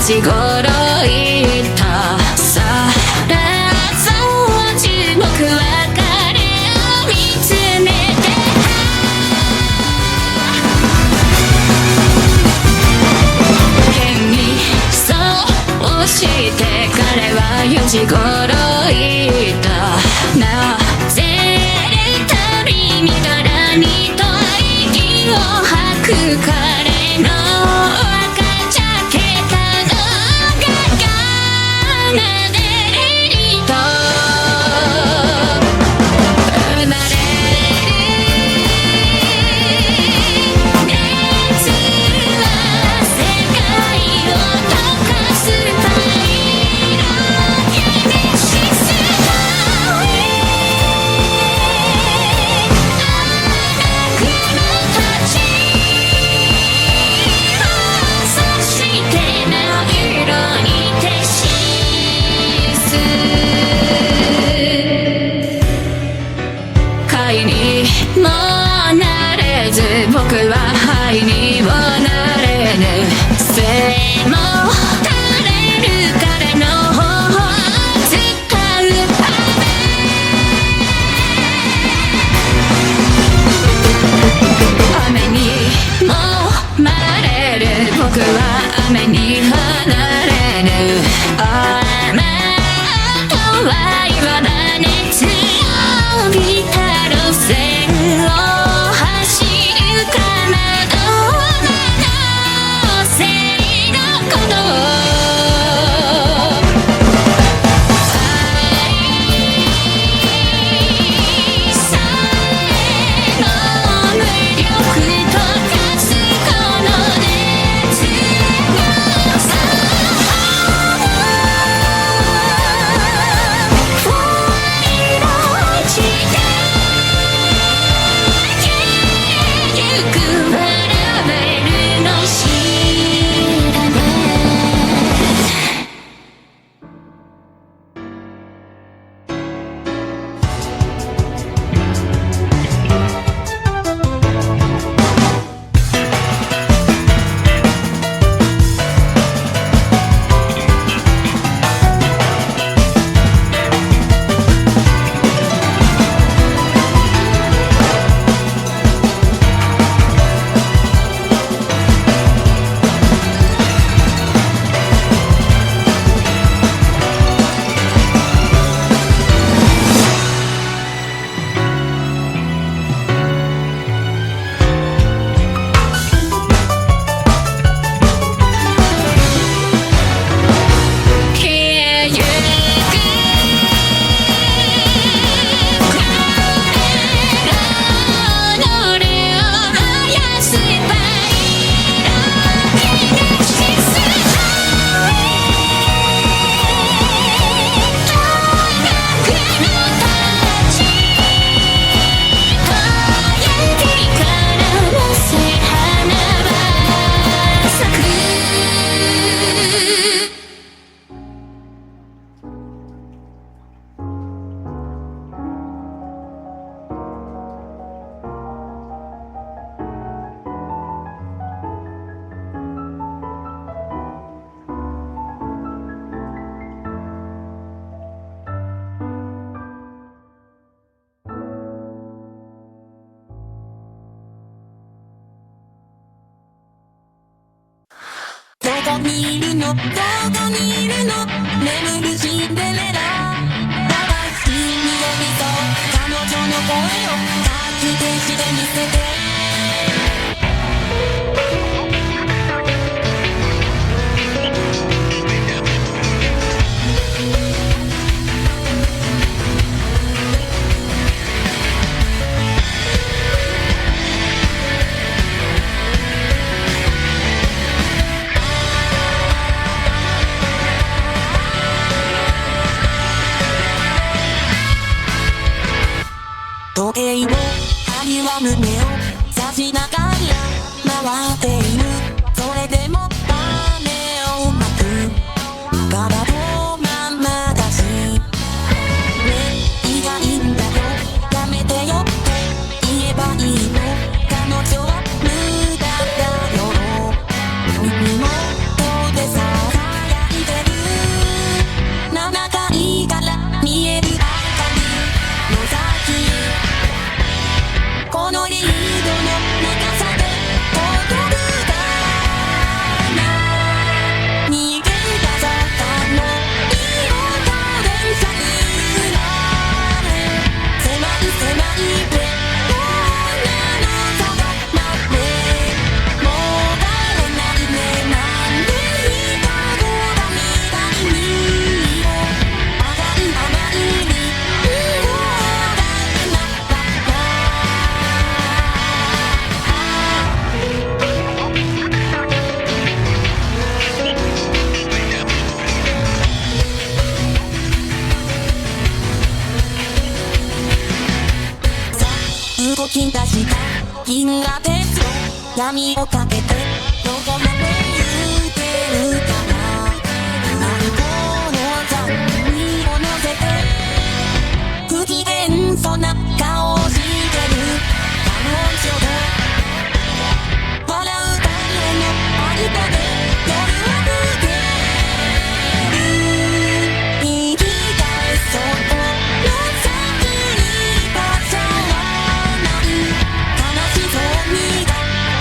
時頃言ったさそう注目別れを見つめて変にそうして彼は4時頃言ったなぜ旅見たらにと息を吐く彼の赤茶けたのが奏でると生まれる熱は世界を溶かすパイロゲネシスの上暗くの立ちそしてな色に徹し貝にもなれず僕は灰にもなれぬ背もたれる彼の頬を伝うため雨にもまれる僕は雨に離れぬ雨とは言わない熱を帯びた路線を走るかまどのせいのことを愛さえの無力と化すこの熱をさファイル落ちてゆくパラベルの知らない消えゆく彼らの霊を燃やすパイロゲネシスの上遠くの立ち小指からのせ花は咲くどこにいるのどこにいるの眠るシンデレラ大好きに寄り添う彼女の声を確定してみせて時計を針は胸を差しながら回っているそれでも種をまく体のままだしねいがいいんだよやめてよって言えばいいの彼女は無駄だよ耳元でさ動き出した銀河鉄道闇をかけてどこまで行けるかな最高の残にを乗せて不機嫌そうな顔をしてる彼女で笑う誰の間で夜は更ける生き返そうとの先に場所はない悲しそうにが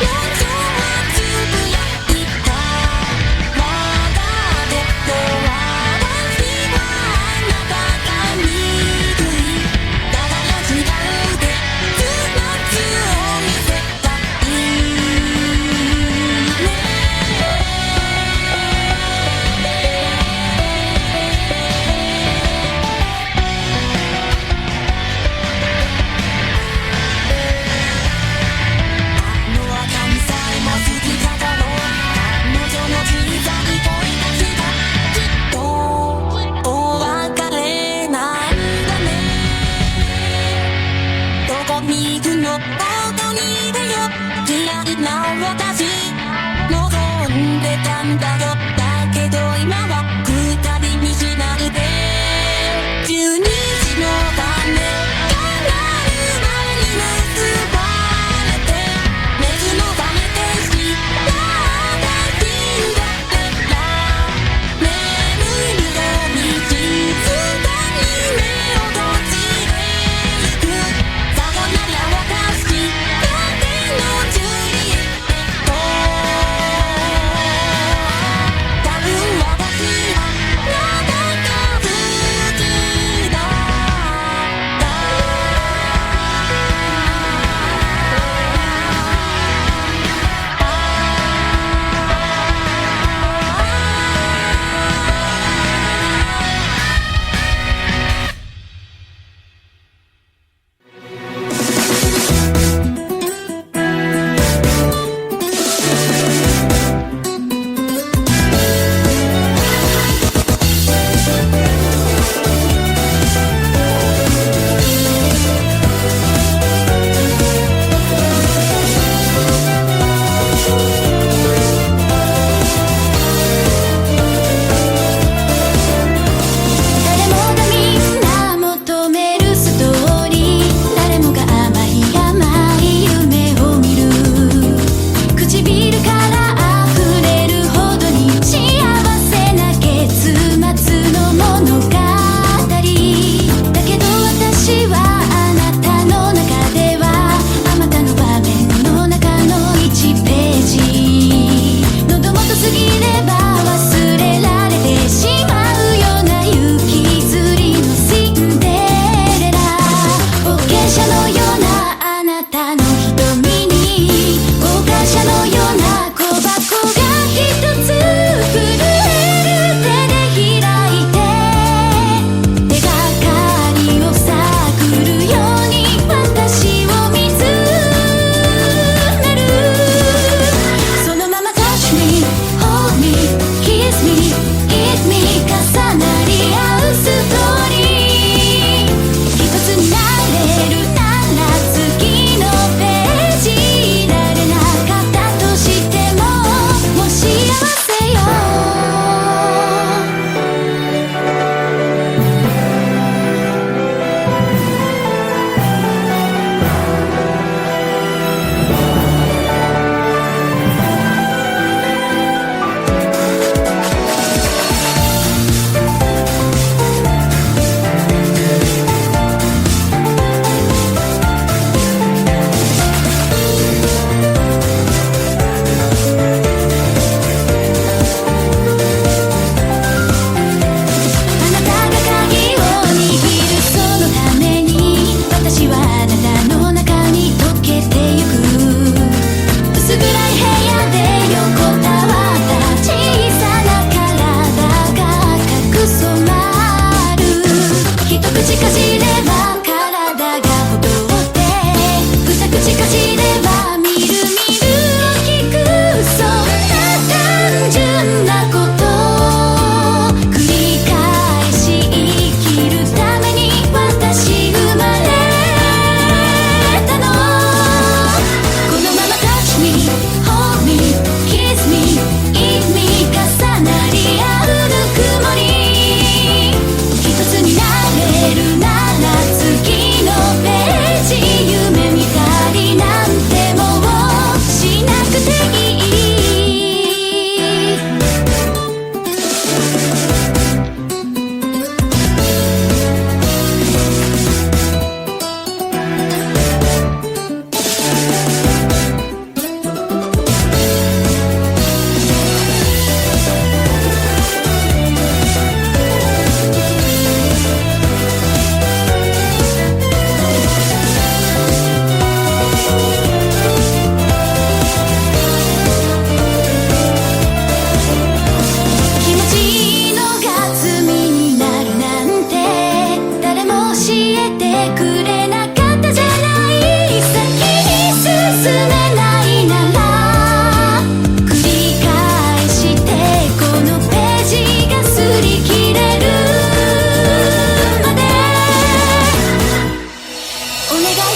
四丁はつぶやいたまだでと私はあなたが憎いだから違うでつまつを見せたいねあの赤みさえも好きだだろう彼女の小さい恋がしたきっとお別れなんだねどこに行くのどこにいるよ嫌いな私望んでたんだよだけど今は二人にしないで12時の鐘が鳴る前に結ばれて熱の冷めてしただけだったら眠るように静かに目を閉じてゆくさよなら私だけのジュリエット多分私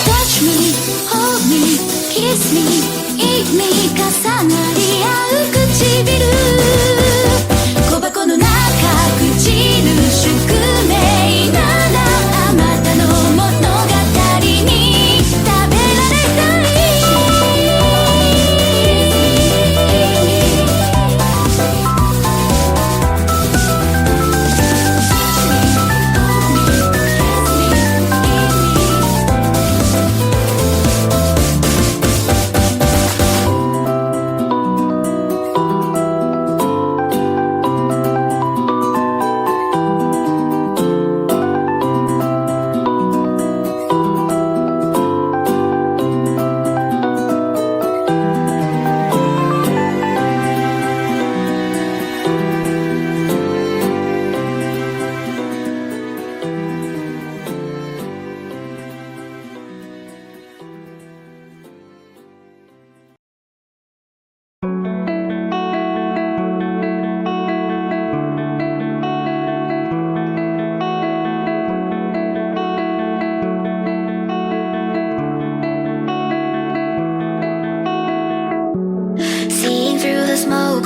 Touch me, hold me, kiss me 意味重なり合う唇小箱の中朽ちる宿命ならあまたの物語に食べられたい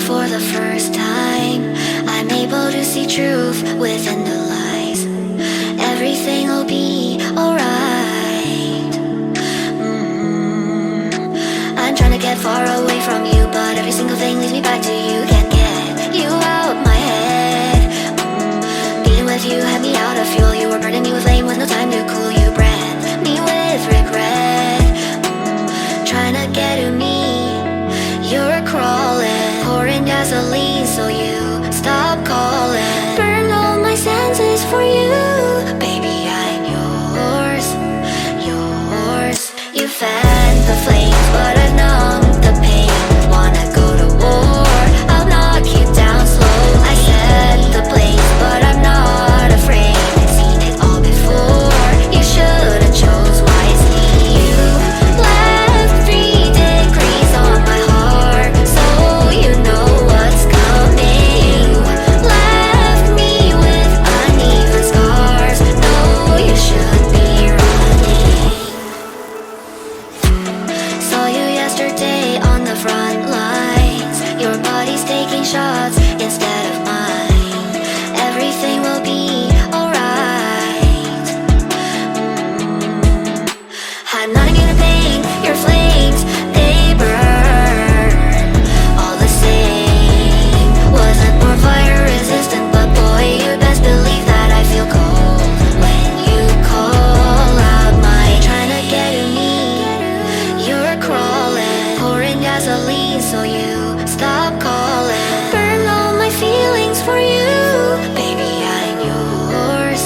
For the first time, I'm able to see truth within the lies. Everything will be alright. I'm trying to get far away from you, but every single thing leads me back to you. Can't get you out my head. Being with you had me out of fuel. You were burning me with flame with no time to cool. You brand me with regret. Trying to get to me, you're crawling, pouring gasoline so you stop calling. Burn all my senses for you, baby I'm yours, yours. You fan the flames but I've numbed the pain. Wanna go to war, I'll knock you down slow. I set the place but I'm not afraid. Seen it all before, you should've chose wisely. You left 3 degrees on my heart, so you know what's coming. Left me with uneven scars, no you should be running. Saw you yesterday on the front lines. Your body's taking shots instead of mine. Everything will be alright. I'm not immune to pain, your flames, they burn all the same. Wasn't more fire resistant, but boy, you best believe that I feel cold when you call out my trying to get to me. You're crawling, pouring gasoline so you stop calling. Burn all my feelings for you, baby I'm yours,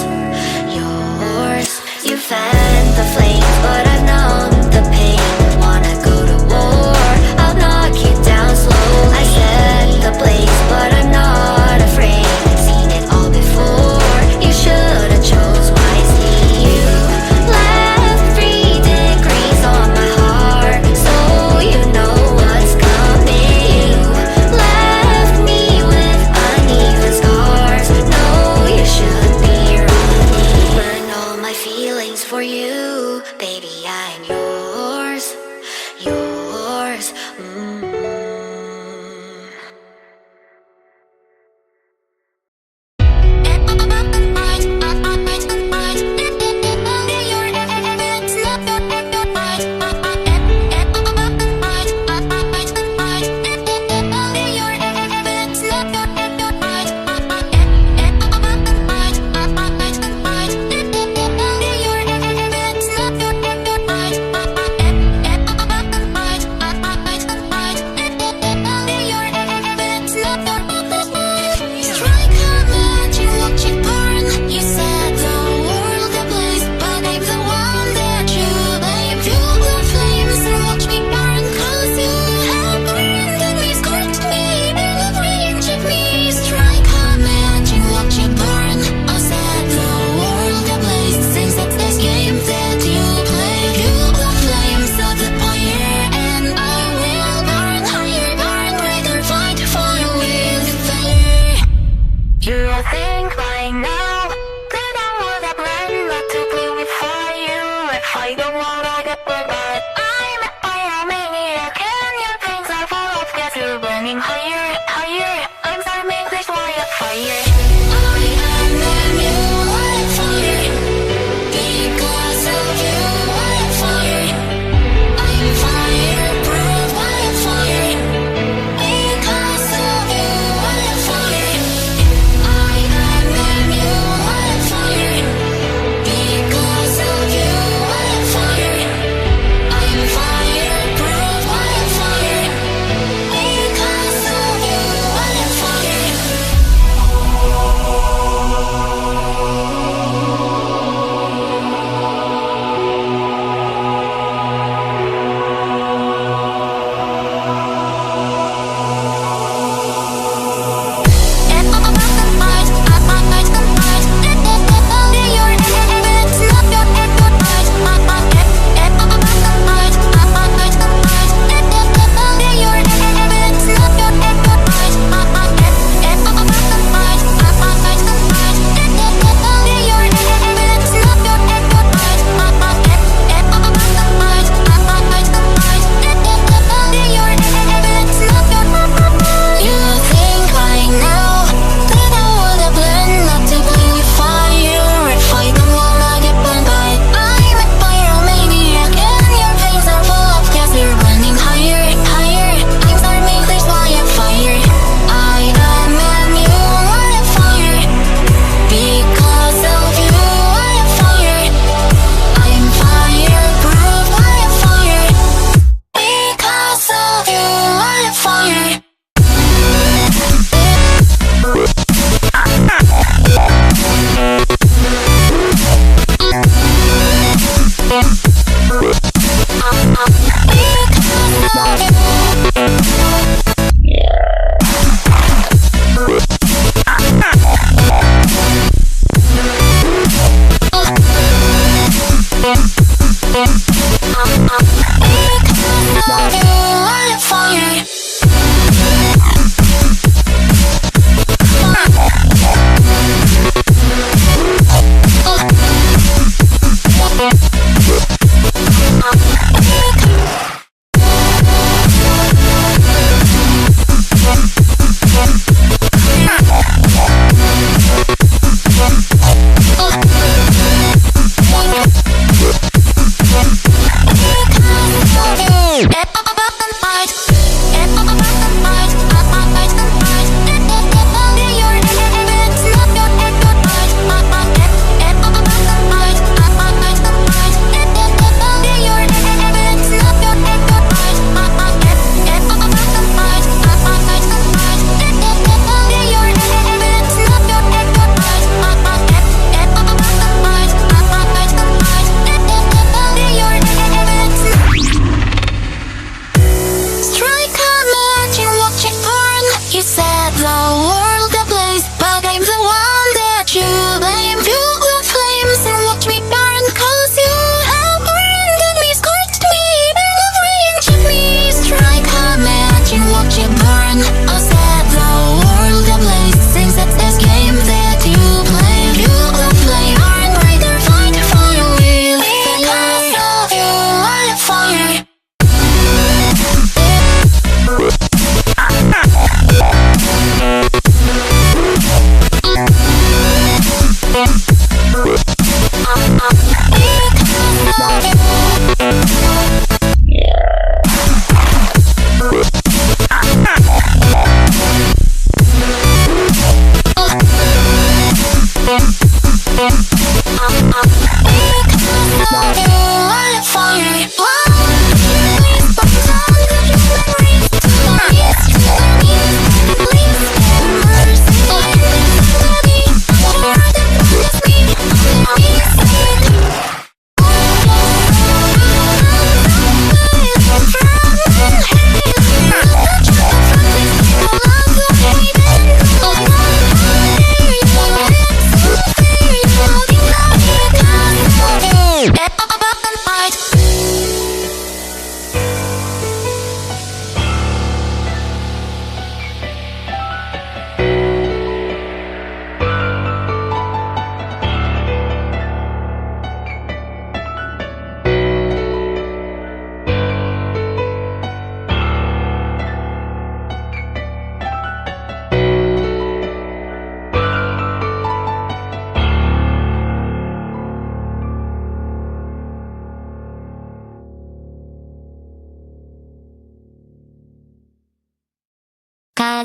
yours. You fan the flames but I've numbed the pain. Wanna go to war, I'll knock you down slow. I set the place but I'm not afraid. Seen it all before, you should've chose wisely. You left 3 degrees on my heart, so you know what's coming. Left me with uneven scars, no you should be running. Burn all my feelings for you, baby I'm yours, yours. Your I'm a pyromaniac and your things are full of gas. You're burning higher, higher. I'm starting this wire fire. I am the new wildfire. Because of you, wildfire. I'm fireproof wildfire. Because of you, wildfire. I am the new wildfire. Because of you, wildfire. I'm fireproof wildfire. Because of you, wildfire.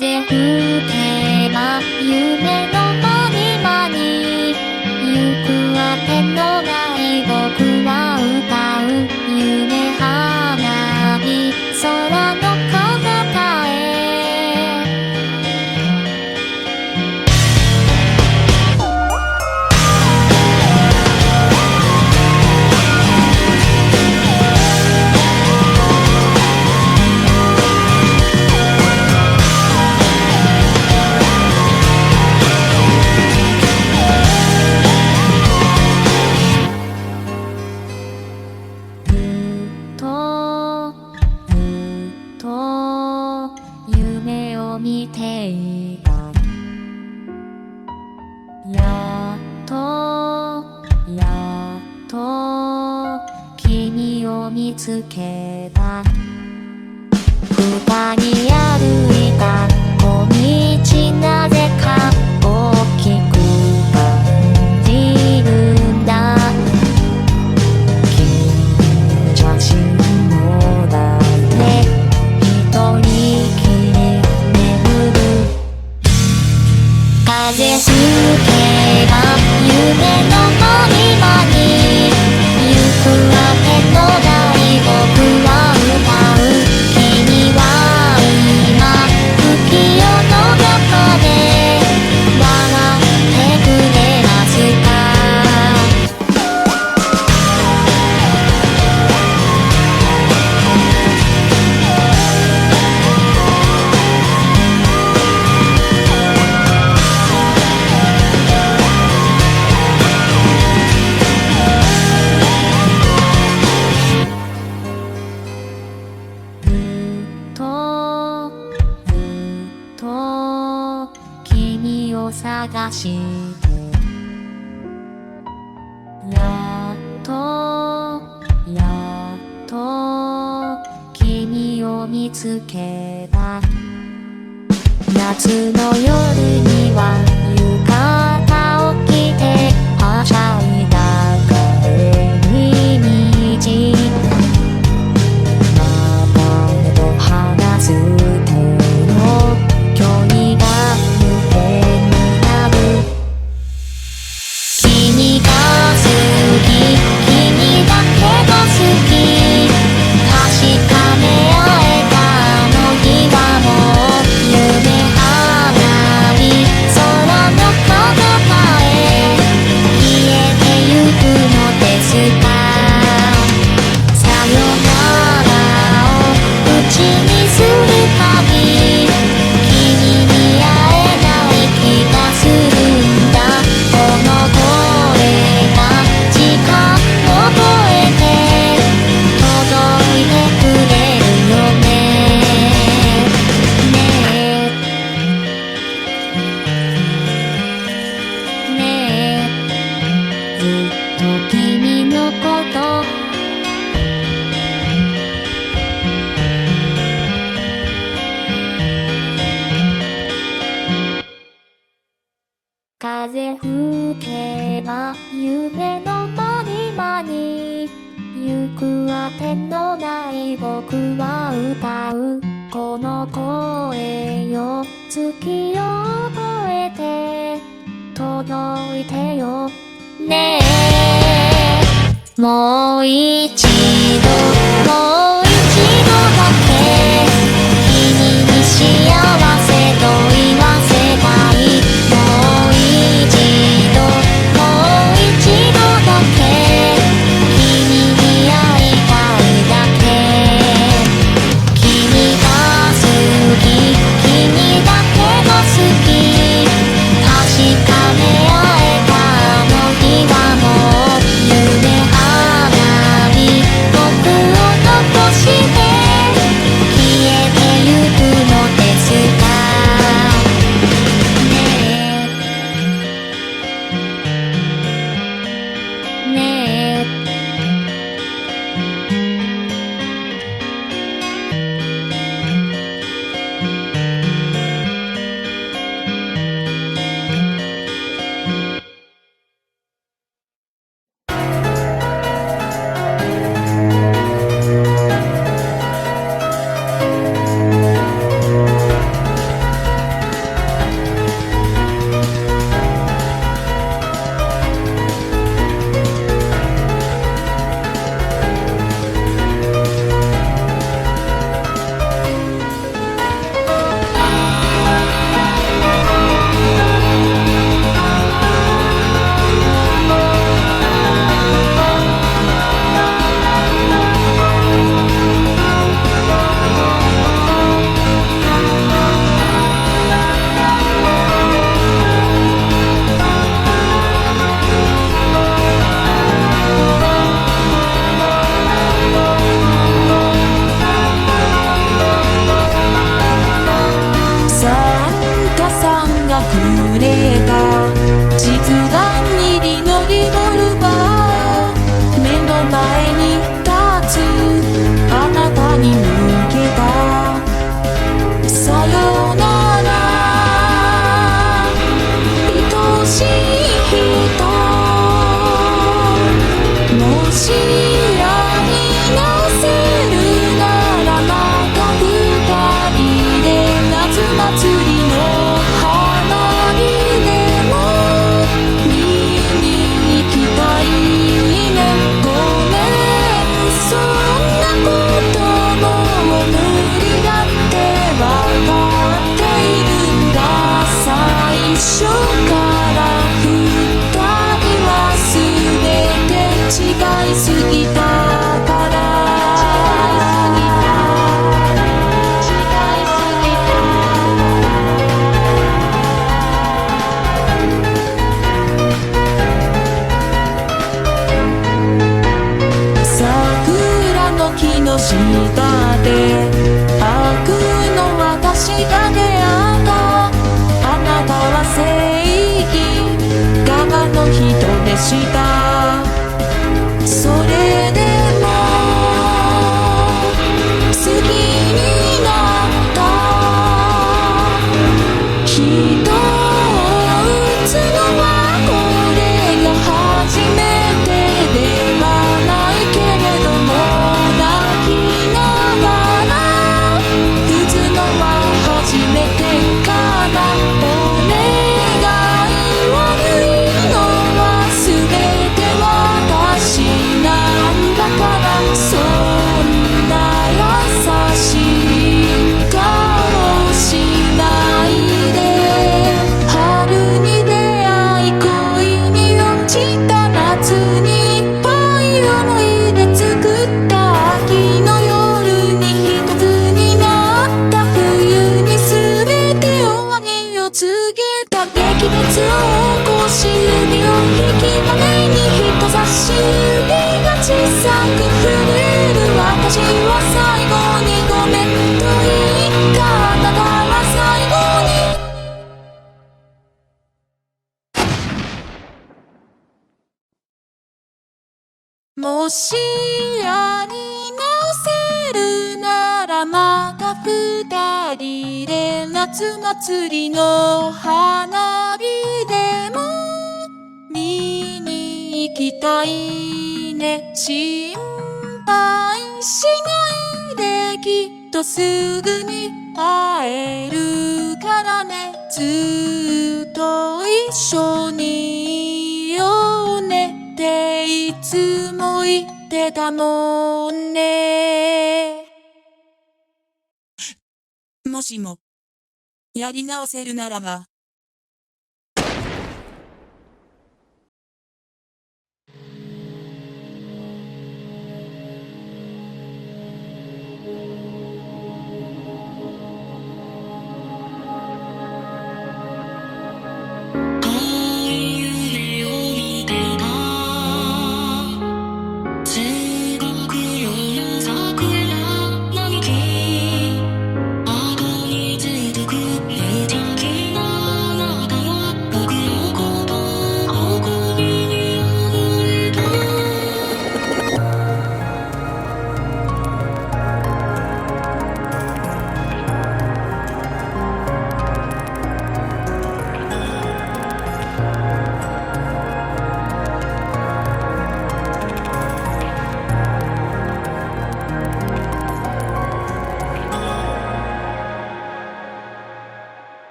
風吹けば夢のまにまに行くあてのない僕は歌う夢花火空の彼方へ夢を見ていたやっと君を見つけた二人歩いた小道なぜか大きく感じるんだ君写真を抱いて一人きり眠る風吹けば夢のまにまに行くあてのない僕は歌う君は今月夜の中で笑ってくれますか君を探してやっと君を見つけた夏の夜には浴衣を着てはしゃいだ帰り道誰と話す手の距離が無限になる君が好き君だけが好き確かめ合えたあの日はもう夢花火空の彼方へ消えてゆくのですかさよならを口にするたび君に会えない気がするんだこの声が時間を超えて届いてくれるよねねえずっと君のこと風吹けば夢のまにまに行くあてのない僕は歌うこの声よ月を覚えて届いてよねえもう一度もう一度だけ君に幸せと言わせたいもう一度もう一度だけ君に会いたいだけ君が好き君だけが好き確かめ合えたあの日はもう夢花火僕を違いすぎたから桜の木の下で開くの私が出会ったあなたは正義側の人でしたそれでも好きになった人を打つのはこれが初めてではないけれども泣きながら打つのは初めてかなお願い悪いのは全て私なんだからそんな優しい顔しないで春に出会い恋に落ちた夏にいっぱい思い出作った秋の夜に一つになった冬に全て終わりを告げた激烈を起こし指を引き金に人差し指が小さく震える私は最後にごめんと言ったあなたは最後にもしやり直せるならまた二人で夏祭りの花火でも見に行きたいね心配しないできっとすぐに会えるからねずっと一緒にいようねっていつも言ってたもんねもしもやり直せるならば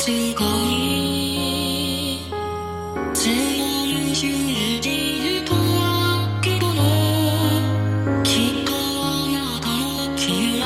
すごい強い信じるとはけどきっとあなたの気が